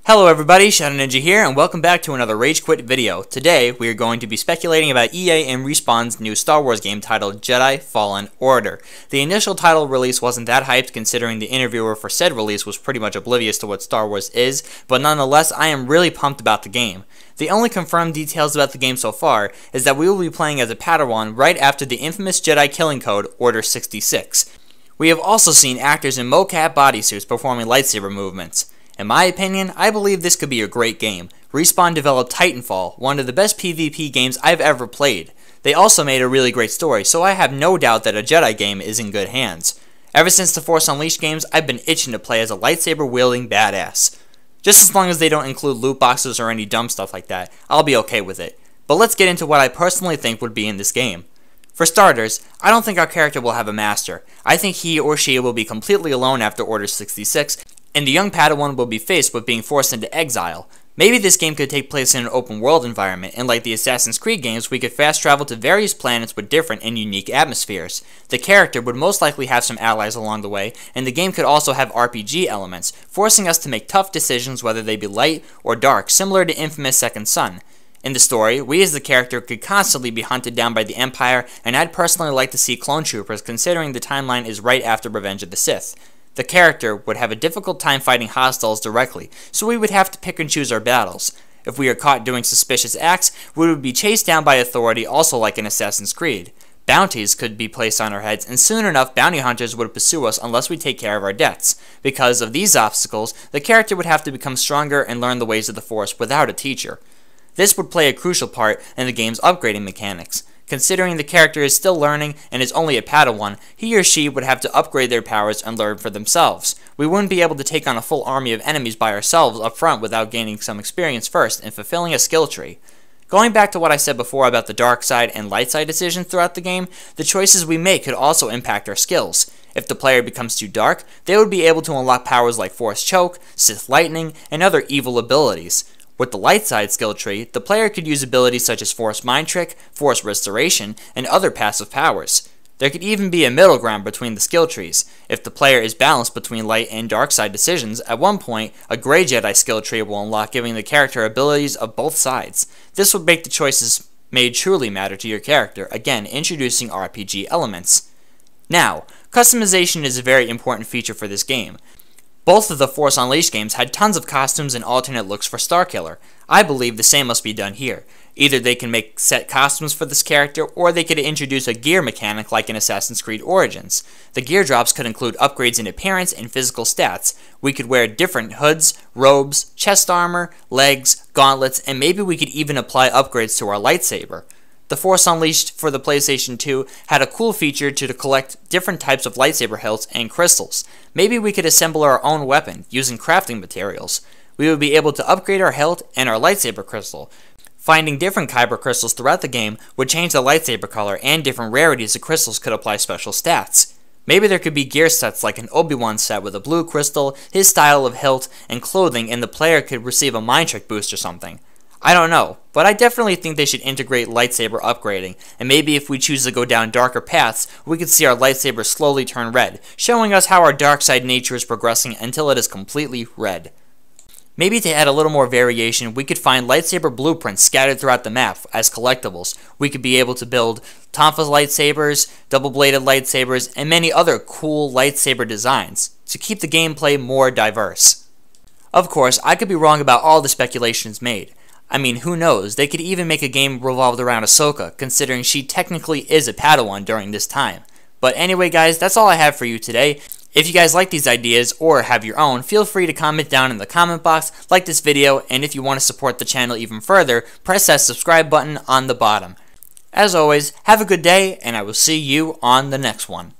Hello everybody, Shadow Ninja here, and welcome back to another Rage Quit video. Today, we are going to be speculating about EA and Respawn's new Star Wars game titled Jedi Fallen Order. The initial title release wasn't that hyped considering the interviewer for said release was pretty much oblivious to what Star Wars is, but nonetheless, I am really pumped about the game. The only confirmed details about the game so far is that we will be playing as a Padawan right after the infamous Jedi killing code, Order 66. We have also seen actors in mocap bodysuits performing lightsaber movements. In my opinion, I believe this could be a great game. Respawn developed Titanfall, one of the best PvP games I've ever played. They also made a really great story, so I have no doubt that a Jedi game is in good hands. Ever since the Force Unleashed games, I've been itching to play as a lightsaber-wielding badass. Just as long as they don't include loot boxes or any dumb stuff like that, I'll be okay with it. But let's get into what I personally think would be in this game. For starters, I don't think our character will have a master. I think he or she will be completely alone after Order 66, and the young Padawan will be faced with being forced into exile. Maybe this game could take place in an open world environment, and like the Assassin's Creed games, we could fast travel to various planets with different and unique atmospheres. The character would most likely have some allies along the way, and the game could also have RPG elements, forcing us to make tough decisions whether they be light or dark, similar to infamous Second Son. In the story, we as the character could constantly be hunted down by the Empire, and I'd personally like to see clone troopers considering the timeline is right after Revenge of the Sith. The character would have a difficult time fighting hostiles directly, so we would have to pick and choose our battles. If we are caught doing suspicious acts, we would be chased down by authority, also like in Assassin's Creed. Bounties could be placed on our heads, and soon enough bounty hunters would pursue us unless we take care of our debts. Because of these obstacles, the character would have to become stronger and learn the ways of the Force without a teacher. This would play a crucial part in the game's upgrading mechanics. Considering the character is still learning and is only a Padawan, he or she would have to upgrade their powers and learn for themselves. We wouldn't be able to take on a full army of enemies by ourselves up front without gaining some experience first and fulfilling a skill tree. Going back to what I said before about the dark side and light side decisions throughout the game, the choices we make could also impact our skills. If the player becomes too dark, they would be able to unlock powers like Force Choke, Sith Lightning, and other evil abilities. With the light side skill tree, the player could use abilities such as Force Mind Trick, Force Restoration, and other passive powers. There could even be a middle ground between the skill trees. If the player is balanced between light and dark side decisions, at one point, a Gray Jedi skill tree will unlock, giving the character abilities of both sides. This would make the choices made truly matter to your character, again introducing RPG elements. Now, customization is a very important feature for this game. Both of the Force Unleashed games had tons of costumes and alternate looks for Starkiller. I believe the same must be done here. Either they can make set costumes for this character, or they could introduce a gear mechanic like in Assassin's Creed Origins. The gear drops could include upgrades in appearance and physical stats. We could wear different hoods, robes, chest armor, legs, gauntlets, and maybe we could even apply upgrades to our lightsaber. The Force Unleashed for the PlayStation 2 had a cool feature to collect different types of lightsaber hilts and crystals. Maybe we could assemble our own weapon using crafting materials. We would be able to upgrade our hilt and our lightsaber crystal. Finding different kyber crystals throughout the game would change the lightsaber color, and different rarities of crystals could apply special stats. Maybe there could be gear sets like an Obi-Wan set with a blue crystal, his style of hilt, and clothing, and the player could receive a mind trick boost or something. I don't know, but I definitely think they should integrate lightsaber upgrading, and maybe if we choose to go down darker paths, we could see our lightsaber slowly turn red, showing us how our dark side nature is progressing until it is completely red. Maybe to add a little more variation, we could find lightsaber blueprints scattered throughout the map as collectibles. We could be able to build tonfa lightsabers, double-bladed lightsabers, and many other cool lightsaber designs to keep the gameplay more diverse. Of course, I could be wrong about all the speculations made. I mean, who knows, they could even make a game revolved around Ahsoka, considering she technically is a Padawan during this time. But anyway guys, that's all I have for you today. If you guys like these ideas, or have your own, feel free to comment down in the comment box, like this video, and if you want to support the channel even further, press that subscribe button on the bottom. As always, have a good day, and I will see you on the next one.